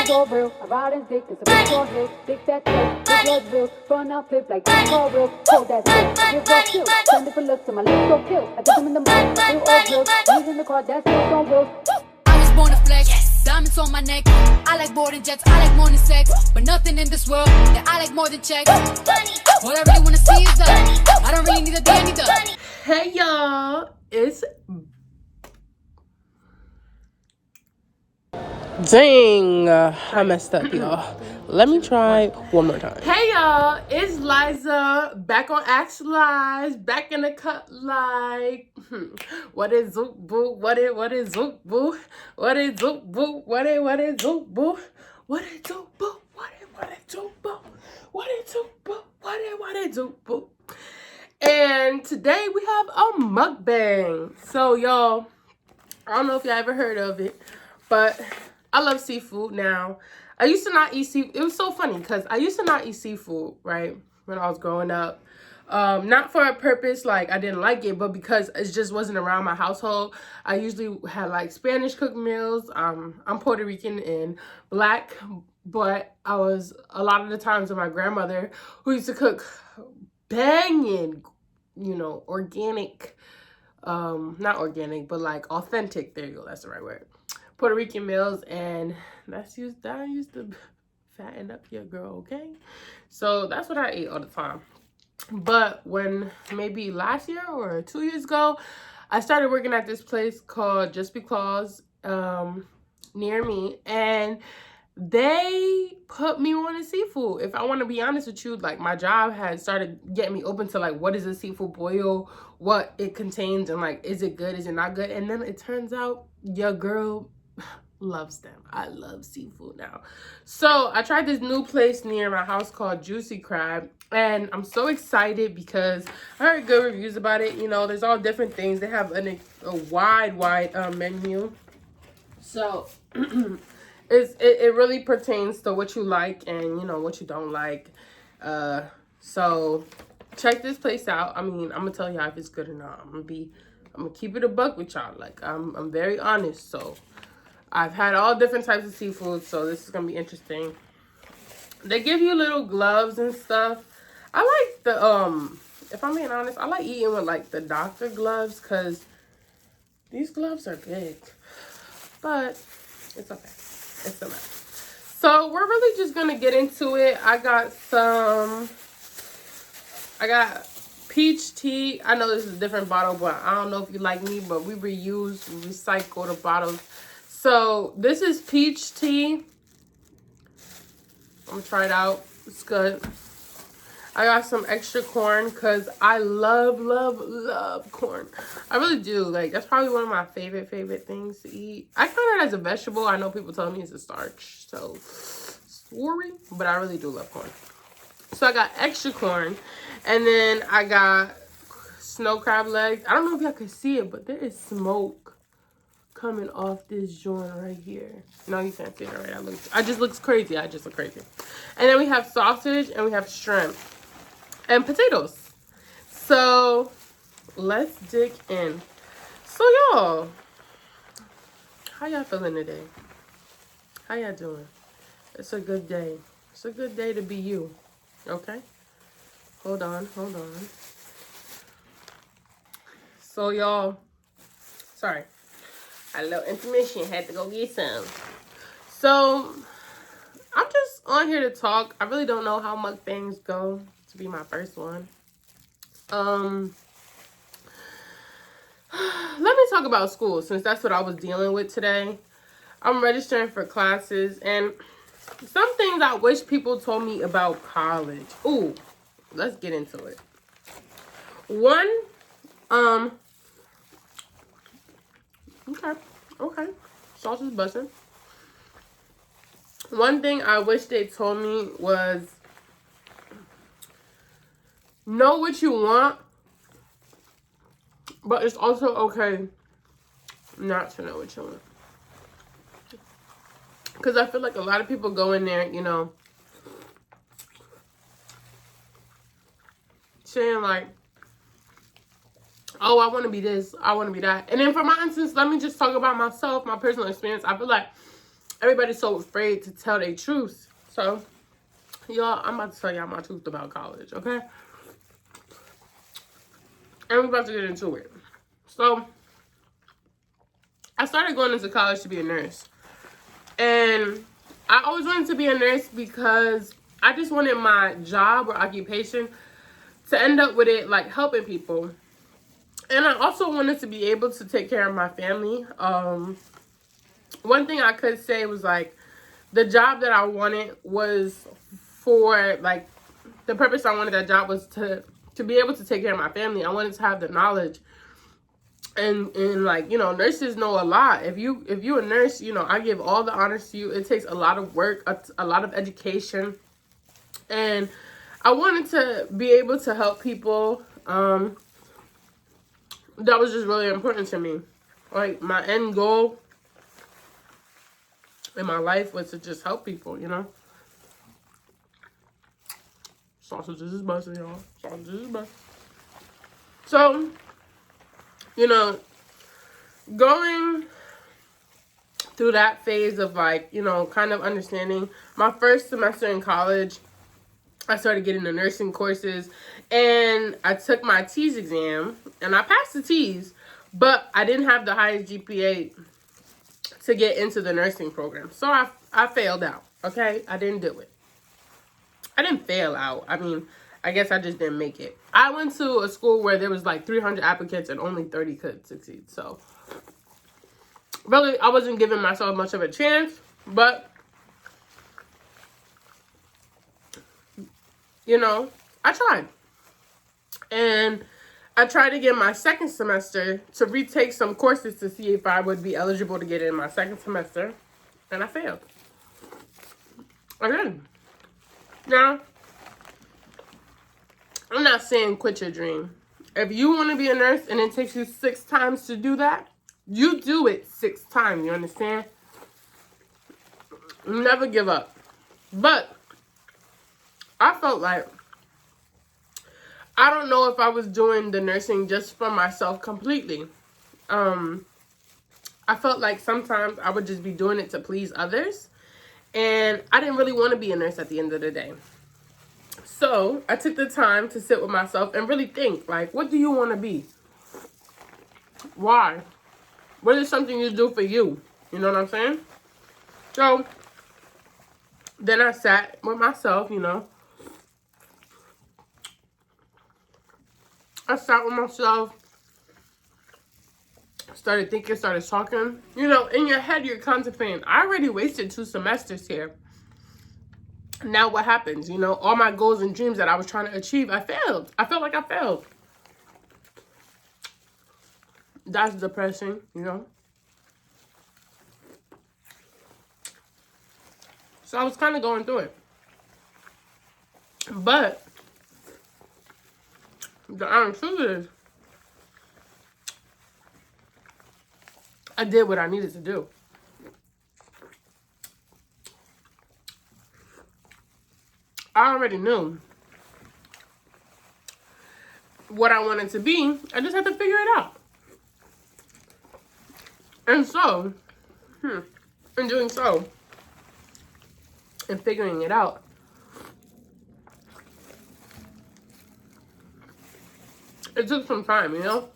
I go real, I ride and dick, it's a big old hill, dick that dick, big blood real, run out flip like big ball real, hold that shit, give raw kill, send it for looks and my lips go kill, I dip them in the mouth, I feel all real, using the car, that's it, don't real. I was born to flex, diamonds on my neck, I like boarding jets, I like more than sex, but nothing in this world that I like more than checks. All I really wanna see is the, I don't really need a D, I need the. Hey y'all, it's dang, I messed up, y'all. Let me try one more time. Hey y'all, it's Liza back on Ask Lies, back in the cut like what is zoop boo? What is zoop boo? What is zoop boo? What is zoop boo? What is zoop boo? What is zoop boo? What is zoop boo? What is zoop boo? And today we have a mukbang. So y'all, I don't know if y'all ever heard of it, but I love seafood now. I used to not eat seafood. It was so funny because I used to not eat seafood, right, when I was growing up. Not for a purpose, like I didn't like it, but because it just wasn't around my household. I usually had like Spanish cooked meals. I'm Puerto Rican and black, but I was a lot of the times with my grandmother who used to cook banging, organic, not organic, but like authentic. There you go. That's the right word. Puerto Rican meals, and that used to fatten up your girl, okay? So that's what I ate all the time. But when maybe last year or 2 years ago, I started working at this place called Just Because near me, and they put me on a seafood. If I want to be honest with you, like my job had started getting me open to like what is a seafood boil, what it contains, and like is it good, is it not good? And then it turns out your girl loves them. I love seafood now. So I tried this new place near my house called Juicy Crab, and I'm so excited because I heard good reviews about it. There's all different things. They have a wide menu. So it really pertains to what you like and what you don't like. So check this place out. I mean, I'm gonna tell y'all if it's good or not. I'm gonna keep it a buck with y'all. Like I'm very honest. So I've had all different types of seafood, so this is gonna be interesting. They give you little gloves and stuff. I like the if I'm being honest, I like eating with like the doctor gloves because these gloves are big. But it's okay. It's a mess. So we're really just gonna get into it. I got peach tea. I know this is a different bottle, but I don't know if you like me, but we recycle the bottles. So this is peach tea. I'm gonna try it out. It's good. I got some extra corn because I love corn. I really do. Like, that's probably one of my favorite things to eat. I count it as a vegetable. I know people tell me it's a starch, so sorry, but I really do love corn. So I got extra corn, and then I got snow crab legs. I don't know if y'all can see it, but there is smoke coming off this joint right here. No, you can't see it right. I just look crazy. And then we have sausage, and we have shrimp and potatoes. So let's dig in. So y'all, how y'all feeling today? How y'all doing? It's a good day. It's a good day to be you. Okay? Hold on. So y'all, sorry. A little intermission, had to go get some. So I'm just on here to talk. I really don't know how mukbangs go. To be my first one. Let me talk about school, since that's what I was dealing with today. I'm registering for classes, and some things I wish people told me about college. Ooh, let's get into it. One, okay, sauce is busting. One thing I wish they told me was, know what you want, but it's also okay not to know what you want. Because I feel like a lot of people go in there, saying like, oh, I want to be this, I want to be that. And then for my instance, let me just talk about myself, my personal experience. I feel like everybody's so afraid to tell their truth. So, y'all, I'm about to tell y'all my truth about college, okay? And we're about to get into it. So, I started going into college to be a nurse. And I always wanted to be a nurse because I just wanted my job or occupation to end up with it, like, helping people. And I also wanted to be able to take care of my family. One thing I could say was, like, the job that I wanted was for, like, the purpose I wanted that job was to be able to take care of my family. I wanted to have the knowledge. And like, you know, nurses know a lot. If you're a nurse, you know, I give all the honors to you. It takes a lot of work, a lot of education. And I wanted to be able to help people. That was just really important to me. Like, my end goal in my life was to just help people, you know. Sausages is busting, y'all. Sausages is busting. So, you know, going through that phase of, like, you know, kind of understanding, my first semester in college, I started getting the nursing courses, and I took my T's exam, and I passed the T's, but I didn't have the highest GPA to get into the nursing program. So I failed out, okay? I didn't do it. I didn't fail out. I mean, I guess I just didn't make it. I went to a school where there was like 300 applicants and only 30 could succeed. So, really, I wasn't giving myself much of a chance. But, you know, I tried. And I tried to get my second semester to retake some courses to see if I would be eligible to get in my second semester. And I failed. I did. Now, I'm not saying quit your dream. If you want to be a nurse and it takes you 6 times to do that, you do it 6 times, you understand? Never give up. But I felt like, I don't know if I was doing the nursing just for myself completely. I felt like sometimes I would just be doing it to please others. And I didn't really want to be a nurse at the end of the day. So I took the time to sit with myself and really think, like, what do you want to be? Why? What is something you do for you? You know what I'm saying? So then I sat with myself, you know. I sat with myself, started thinking, started talking. You know, in your head, you're contemplating, I already wasted 2 semesters here. Now what happens? You know, all my goals and dreams that I was trying to achieve, I failed. I felt like I failed. That's depressing, you know. So I was kind of going through it. But the honest truth is, I did what I needed to do. I already knew what I wanted to be. I just had to figure it out. And so, in doing so, and figuring it out, it took some time, you know?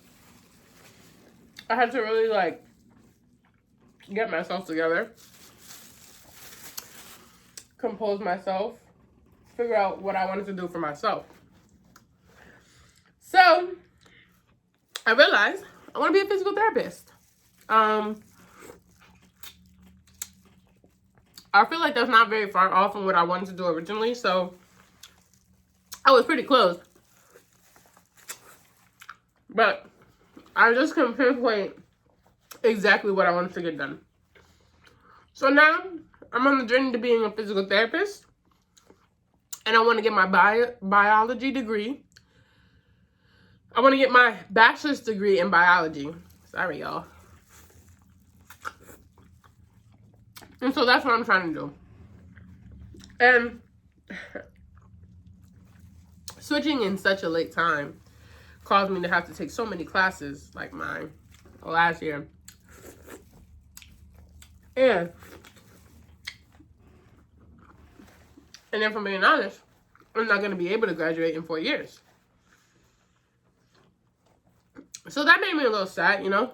I had to really, like, get myself together, compose myself, figure out what I wanted to do for myself. So, I realized I want to be a physical therapist. I feel like that's not very far off from what I wanted to do originally, so I was pretty close. But I just couldn't pinpoint exactly what I wanted to get done. So now I'm on the journey to being a physical therapist. And I want to get my biology degree. I want to get my bachelor's degree in biology. Sorry, y'all. And so that's what I'm trying to do. And switching in such a late time caused me to have to take so many classes like mine last year. And And then, from being honest, I'm not going to be able to graduate in 4 years. So that made me a little sad, you know.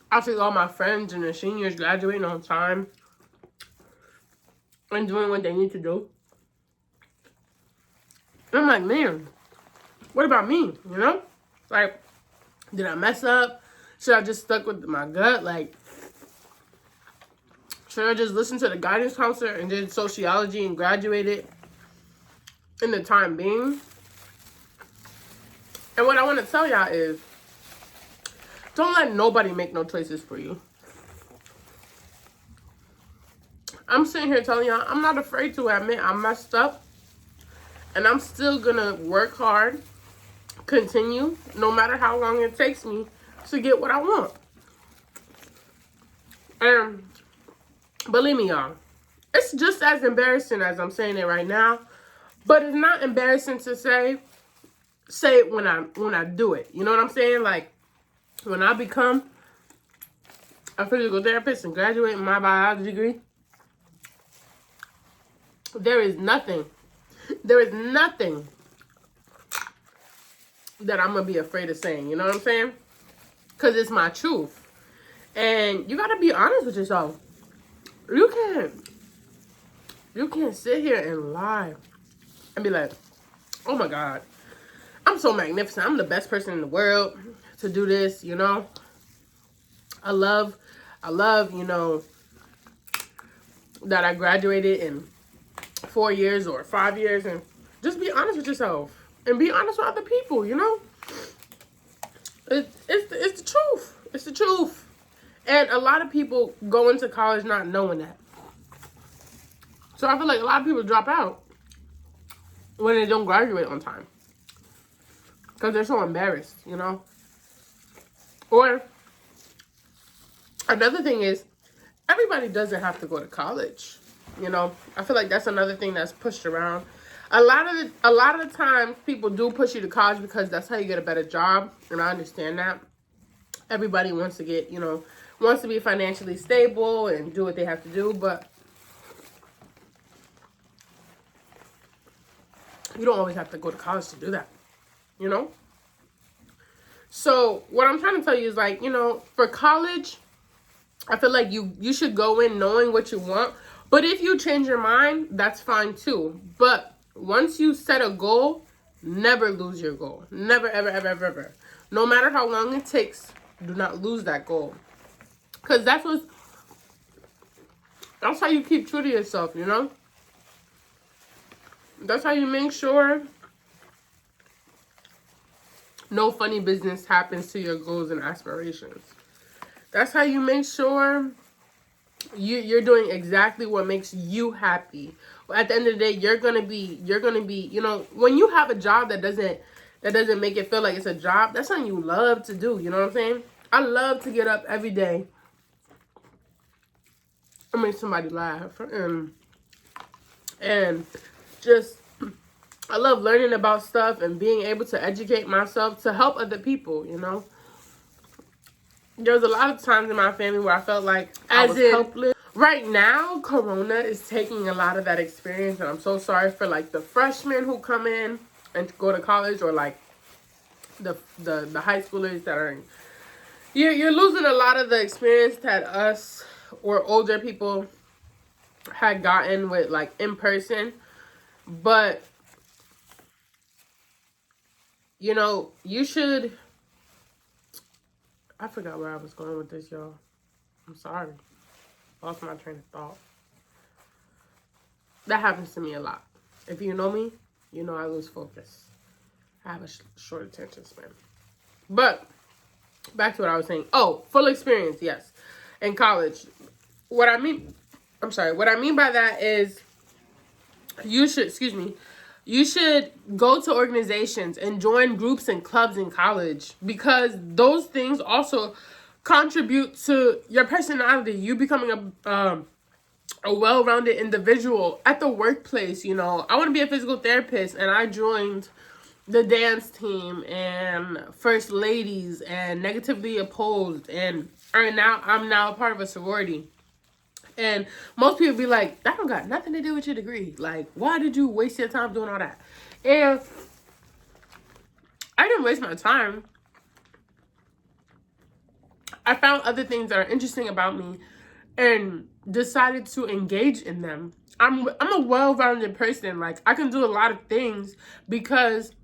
I see all my friends and the seniors graduating on time and doing what they need to do. And I'm like, man, what about me, you know? Like, did I mess up? Should I just stuck with my gut? Like, should I just listen to the guidance counselor and did sociology and graduated in the time being? And what I want to tell y'all is, don't let nobody make no choices for you. I'm sitting here telling y'all, I'm not afraid to admit I messed up. And I'm still going to work hard, continue, no matter how long it takes me to get what I want. And believe me, y'all, it's just as embarrassing as I'm saying it right now. But it's not embarrassing to say it when I do it. You know what I'm saying? Like, when I become a physical therapist and graduate my biology degree, there is nothing that I'm going to be afraid of saying. You know what I'm saying? Because it's my truth. And you got to be honest with yourself. You can't sit here and lie and be like, oh my God, I'm so magnificent. I'm the best person in the world to do this, you know. I love, you know, that I graduated in 4 years or 5 years. And just be honest with yourself. And be honest with other people, you know. It's the truth. It's the truth. And a lot of people go into college not knowing that. So I feel like a lot of people drop out when they don't graduate on time. Because they're so embarrassed, you know. Or another thing is, everybody doesn't have to go to college. You know, I feel like that's another thing that's pushed around. A lot of the times people do push you to college because that's how you get a better job. And I understand that. Everybody wants to get, you know, wants to be financially stable and do what they have to do. But you don't always have to go to college to do that, you know? So what I'm trying to tell you is, like, you know, for college, I feel like you should go in knowing what you want. But if you change your mind, that's fine too. But once you set a goal, never lose your goal. Never, ever, ever, ever, ever. No matter how long it takes, do not lose that goal. Because that's how you keep true to yourself, you know? That's how you make sure no funny business happens to your goals and aspirations. That's how you make sure you're doing exactly what makes you happy. At the end of the day, you're gonna be, you know, when you have a job that doesn't make it feel like it's a job, that's something you love to do. You know what I'm saying? I love to get up every day and make somebody laugh, and just, I love learning about stuff and being able to educate myself to help other people, you know. There's a lot of times in my family where I felt like I was helpless. Right now, Corona is taking a lot of that experience, and I'm so sorry for, like, the freshmen who come in and go to college, or, like, the high schoolers that are in. You're losing a lot of the experience that us or older people had gotten with, like, in person. But, you know, you should... I forgot where I was going with this, y'all. I'm sorry. Lost my train of thought. That happens to me a lot. If you know me, you know I lose focus. I have a short attention span. But, back to what I was saying. Oh, full experience, yes. In college. What I mean by that is, you should go to organizations and join groups and clubs in college, because those things also contribute to your personality, you becoming a well-rounded individual at the workplace. You know, I want to be a physical therapist, and I joined the dance team and First Ladies and Negatively Opposed, and I'm now a part of a sorority. And most people be like, that don't got nothing to do with your degree. Like, why did you waste your time doing all that? And I didn't waste my time. I found other things that are interesting about me and decided to engage in them. I'm a well-rounded person. Like, I can do a lot of things because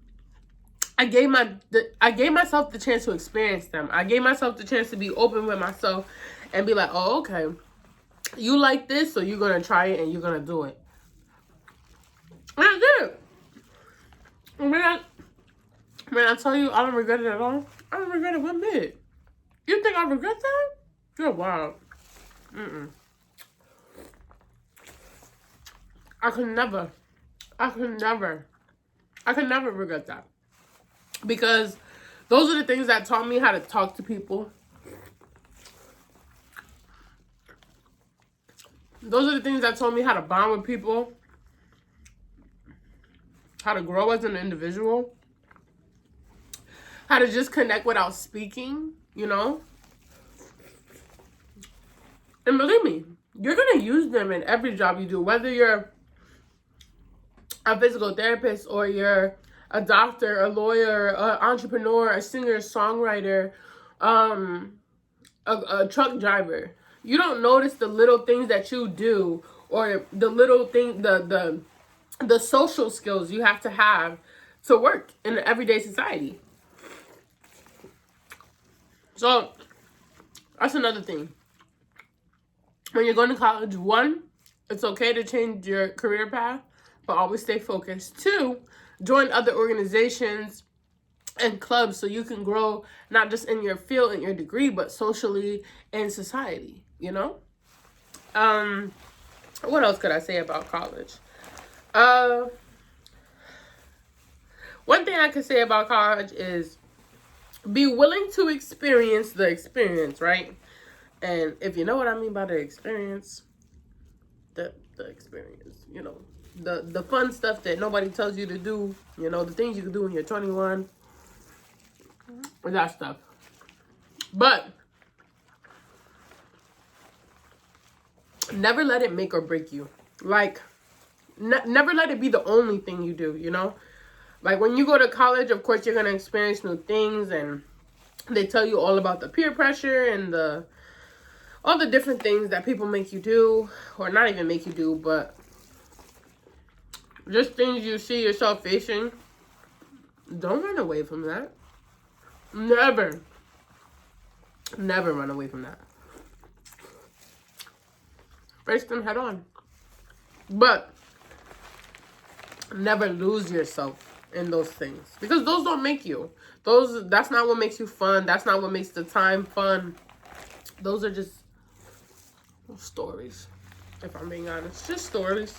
I gave myself the chance to experience them. I gave myself the chance to be open with myself and be like, oh, okay, you like this, so you're gonna try it and you're gonna do it. And I did it. And when I tell you I don't regret it at all, I don't regret it one bit. You think I regret that? You're wild. I could never regret that. Because those are the things that taught me how to talk to people. Those are the things that taught me how to bond with people. How to grow as an individual. How to just connect without speaking, you know? And believe me, you're going to use them in every job you do. Whether you're a physical therapist or you're a doctor, a lawyer, an entrepreneur, a singer, songwriter, a truck driver. You don't notice the little things that you do or the little thing, the social skills you have to work in the everyday society. So that's another thing. When you're going to college, 1, it's okay to change your career path, but always stay focused. 2, join other organizations and clubs so you can grow not just in your field and your degree, but socially and society, you know? What else could I say about college? One thing I could say about college is be willing to experience the experience, right? And if you know what I mean by the experience, the experience, you know, the fun stuff that nobody tells you to do, you know, the things you can do when you're 21, that stuff. But never let it make or break you. Like, never let it be the only thing you do, you know? Like, when you go to college, of course, you're going to experience new things, and they tell you all about the peer pressure and all the different things that people make you do, or not even make you do, but just things you see yourself facing. Don't run away from that. Never run away from that. Face them head on. But never lose yourself in those things, because those don't make you. That's not what makes you fun. That's not what makes the time fun. Those are just stories, if I'm being honest. Just stories.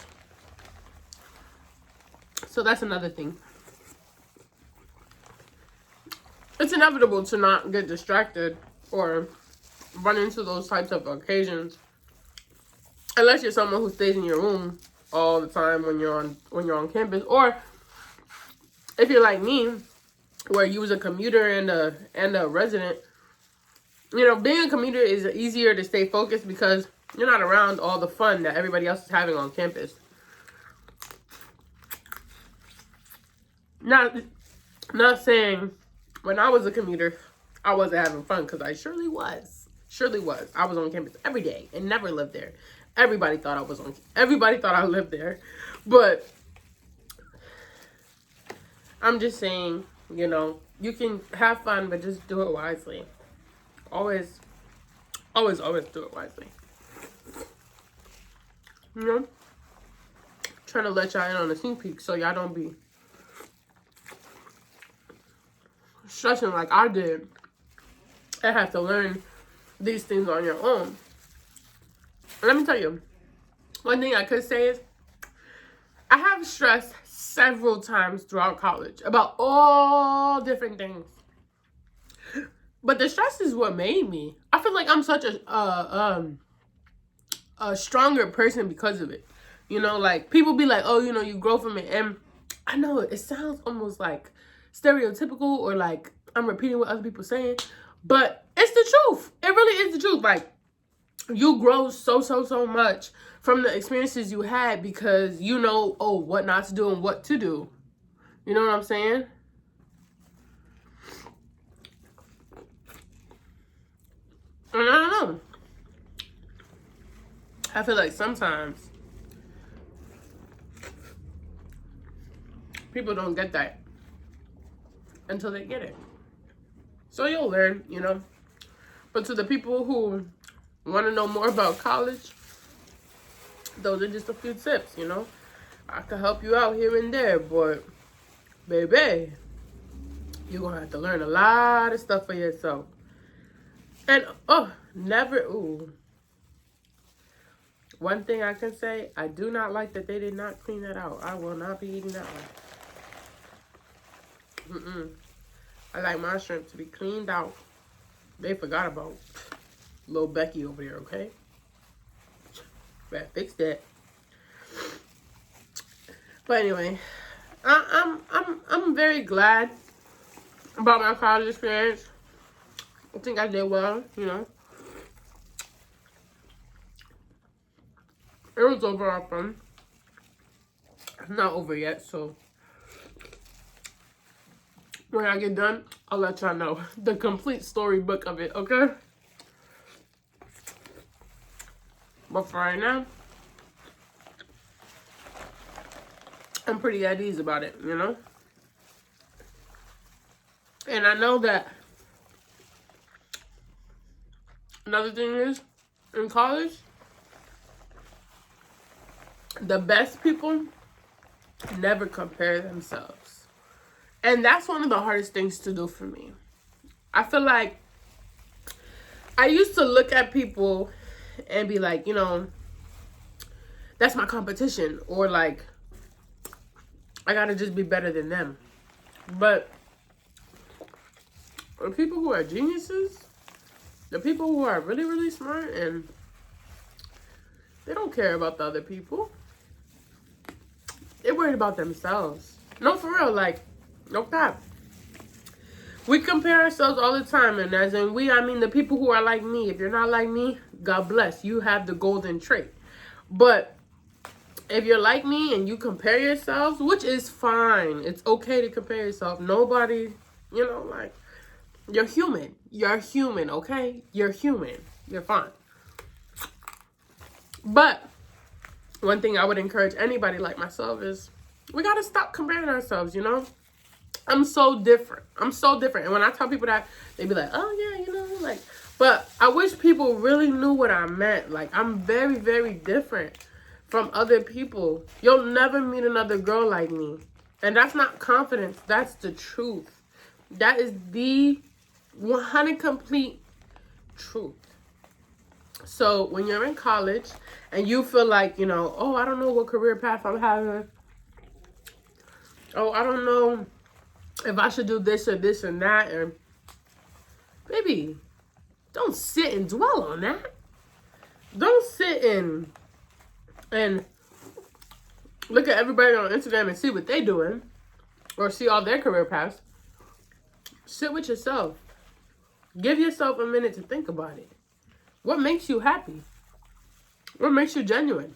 So that's another thing. It's inevitable to not get distracted or run into those types of occasions, unless you're someone who stays in your room all the time when you're on campus, or if you're like me, where you was a commuter and a resident. You know, being a commuter is easier to stay focused because you're not around all the fun that everybody else is having on campus. Not saying when I was a commuter, I wasn't having fun, because I surely was. I was on campus every day and never lived there. Everybody thought I lived there. But I'm just saying, you know, you can have fun, but just do it wisely. Always do it wisely. You know? Trying to let y'all in on a sneak peek so y'all don't be stressing like I did and have to learn these things on your own. And let me tell you, one thing I could say is I have stressed several times throughout college about all different things. But the stress is what made me. I feel like I'm such a stronger person because of it. You know, like, people be like, oh, you know, you grow from it. And I know it sounds almost like stereotypical, or like I'm repeating what other people saying, but it's the truth. It really is the truth. Like, you grow so much from the experiences you had because you know, oh, what not to do and what to do. You know what I'm saying? And I don't know. I feel like sometimes people don't get that until they get it. So you'll learn, you know. But to the people who want to know more about college, those are just a few tips, you know. I can help you out here and there, but baby, you're going to have to learn a lot of stuff for yourself. And, one thing I can say, I do not like that they did not clean that out. I will not be eating that one. I like my shrimp to be cleaned out. They forgot about little Becky over there, okay? Better fix that. But anyway, I'm very glad about my college experience. I think I did well, you know. It was overall fun. It's not over yet, so when I get done, I'll let y'all know the complete storybook of it, okay? But for right now, I'm pretty at ease about it, you know? And I know that another thing is, in college, the best people never compare themselves. And that's one of the hardest things to do for me. I feel like I used to look at people and be like, you know, that's my competition. Or like, I gotta just be better than them. But the people who are geniuses, the people who are really smart, and they don't care about the other people. They're worried about themselves. No, for real, like, no cap. We compare ourselves all the time, and as in we, I mean the people who are like me. If you're not like me, God bless. You have the golden trait. But if you're like me and you compare yourselves, which is fine. It's okay to compare yourself. Nobody, you know, like, you're human. You're human, okay? You're human. You're fine. But one thing I would encourage anybody like myself is we got to stop comparing ourselves, you know? I'm so different. I'm so different. And when I tell people that, they be like, oh, yeah, you know, like, but I wish people really knew what I meant. Like, I'm very different from other people. You'll never meet another girl like me. And that's not confidence. That's the truth. That is the 100 complete truth. So when you're in college and you feel like, you know, oh, I don't know what career path I'm having. Oh, I don't know if I should do this or this and that. And baby, don't sit and dwell on that. Don't sit and look at everybody on Instagram and see what they're doing or see all their career paths. Sit with yourself. Give yourself a minute to think about it. What makes you happy? What makes you genuine?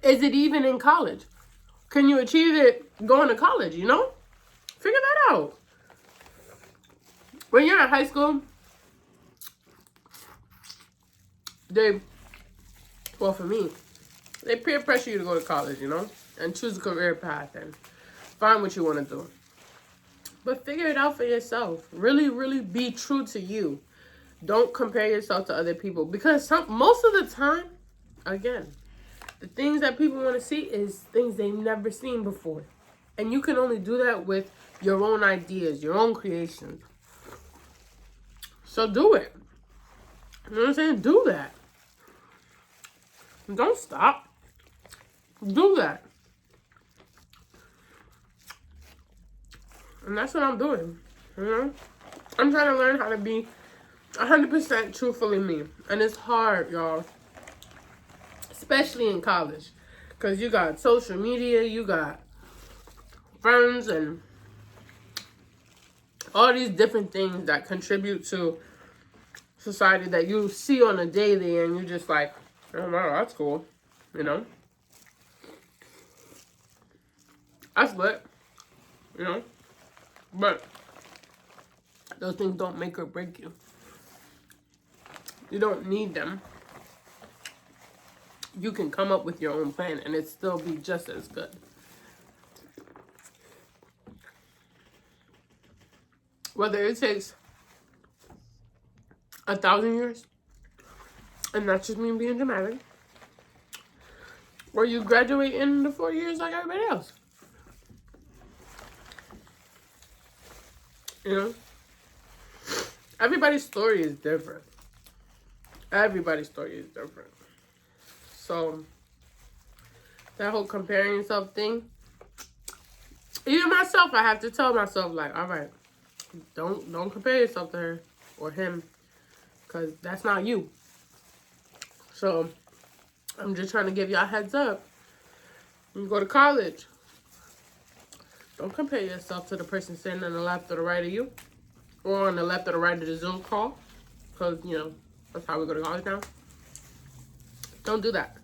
Is it even in college? Can you achieve it going to college, you know? Figure that out. When you're in high school, well, for me, they peer pressure you to go to college, you know? And choose a career path and find what you want to do. But figure it out for yourself. Really be true to you. Don't compare yourself to other people. Because most of the time, again, the things that people want to see is things they've never seen before. And you can only do that with your own ideas, your own creations. So do it. You know what I'm saying? Do that. Don't stop. Do that. And that's what I'm doing. You know? I'm trying to learn how to be 100% truthfully me. And it's hard, y'all. Especially in college. Because you got social media, you got friends, and all these different things that contribute to society that you see on a daily and you're just like, oh wow, that's cool, you know? That's lit, you know? But those things don't make or break you. You don't need them. You can come up with your own plan and it still be just as good. Whether it takes 1,000 years, and that's just me being dramatic, or you graduate in the 4 years like everybody else. You know? Everybody's story is different. Everybody's story is different. So, that whole comparing yourself thing, even myself, I have to tell myself, like, all right, don't compare yourself to her or him, because that's not you. So, I'm just trying to give y'all a heads up. When you go to college, don't compare yourself to the person sitting on the left or the right of you, or on the left or the right of the Zoom call, because, you know, that's how we go to college now. Don't do that.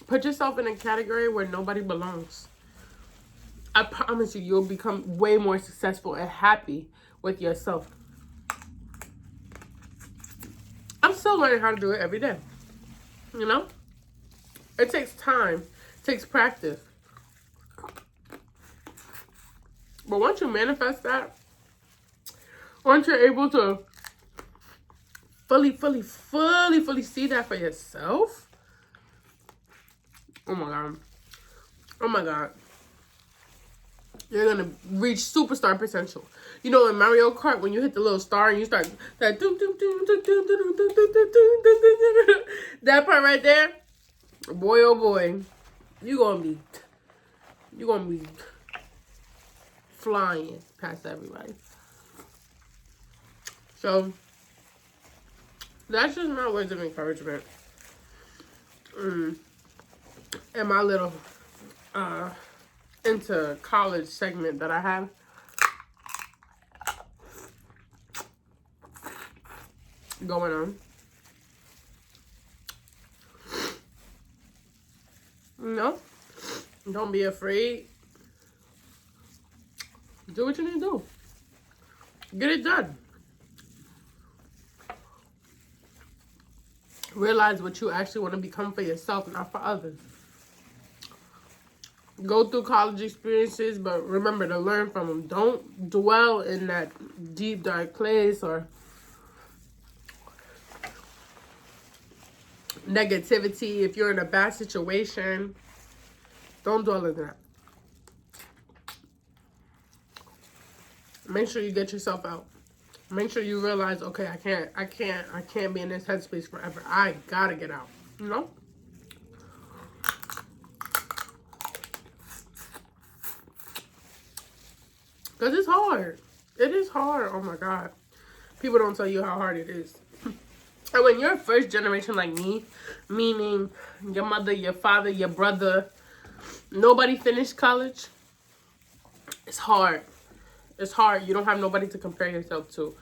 Put yourself in a category where nobody belongs. I promise you, you'll become way more successful and happy with yourself. I'm still learning how to do it every day. You know? It takes time. It takes practice. But once you manifest that, once you're able to fully see that for yourself, oh my God. Oh my God. You're going to reach superstar potential. You know, in Mario Kart, when you hit the little star and you start that that part right there, boy, oh boy, you're going to be flying past everybody. So, that's just my words of encouragement. And my little into college segment that I have. Going on. No. Don't be afraid. Do what you need to do. Get it done. Realize what you actually want to become for yourself, not for others. Go through college experiences, but remember to learn from them. Don't dwell in that deep, dark place or negativity. If you're in a bad situation, don't dwell in that. Make sure you get yourself out. Make sure you realize, okay, I can't be in this headspace forever. I gotta get out. You know? Because it's hard. It is hard. Oh my God. People don't tell you how hard it is. And when you're first generation like me, meaning your mother, your father, your brother, nobody finished college, it's hard. It's hard. You don't have nobody to compare yourself to.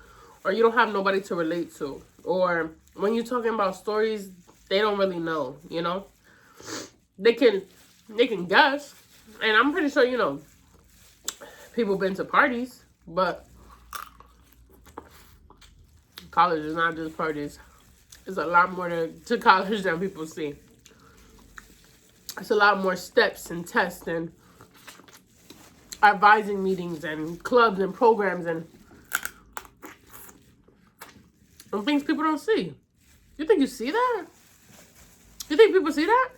Or you don't have nobody to relate to. Or when you're talking about stories, they don't really know, you know? They can guess. And I'm pretty sure, you know, people been to parties, but college is not just parties. There's a lot more to college than people see. It's a lot more steps and tests and advising meetings and clubs and programs and things people don't see. You think you see that? You think people see that?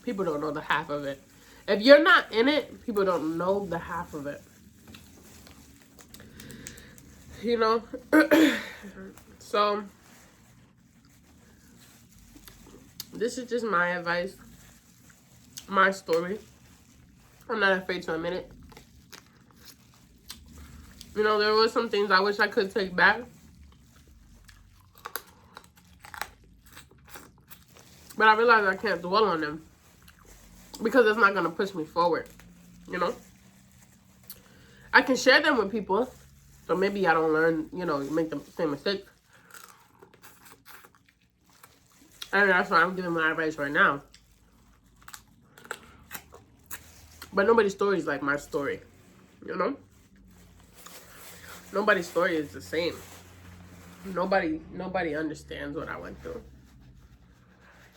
People don't know the half of it. If you're not in it, people don't know the half of it. You know? So, this is just my advice. My story. I'm not afraid to admit it. You know, there were some things I wish I could take back. But I realized I can't dwell on them. Because it's not going to push me forward. You know? I can share them with people. So maybe I don't learn, you know, make the same mistake. And that's why I'm giving my advice right now. But nobody's story is like my story, you know? Nobody's story is the same. Nobody understands what I went through.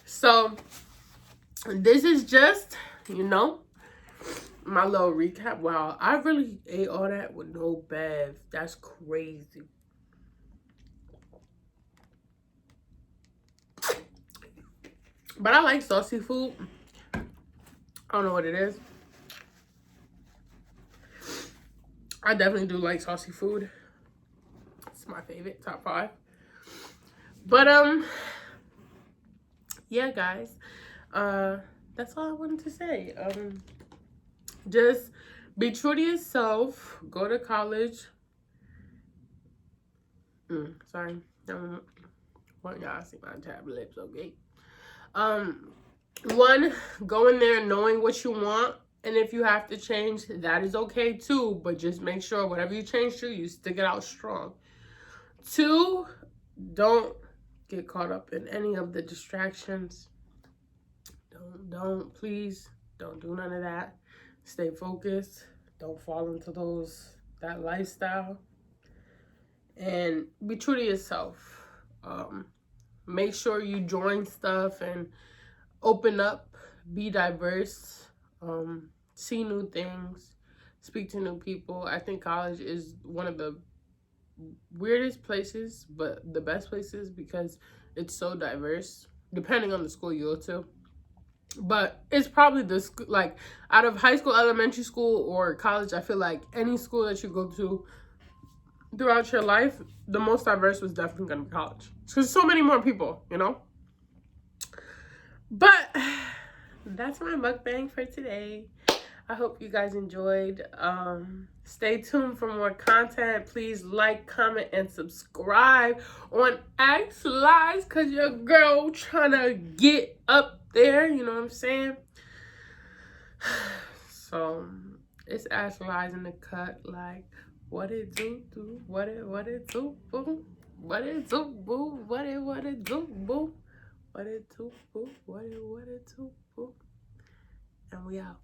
So this is just, you know, my little recap. Wow, I really ate all that with no bev. That's crazy. But I like saucy food. I don't know what it is. I definitely do like saucy food. It's my favorite, top 5. But yeah, guys. That's all I wanted to say. Just be true to yourself. Go to college. Sorry. Want y'all see my tablets, okay? One, go in there knowing what you want. And if you have to change, that is okay too. But just make sure whatever you change to, you stick it out strong. 2, don't get caught up in any of the distractions. Please don't do none of that. Stay focused. Don't fall into that lifestyle. And be true to yourself. Make sure you join stuff and open up, be diverse, see new things, speak to new people. I think college is one of the weirdest places, but the best places because it's so diverse, depending on the school you go to. But it's probably like out of high school, elementary school, or college, I feel like any school that you go to throughout your life, the most diverse was definitely going to be college. Because so many more people, you know? But that's my mukbang for today. I hope you guys enjoyed. Stay tuned for more content. Please like, comment, and subscribe on Ask Lies, because your girl trying to get up there. You know what I'm saying? So, it's Ask Lies in the cut. Like, what it do, what it do, boo, what it do, boo, what it do, boo, what it do, boo, what it do, boo, and we out.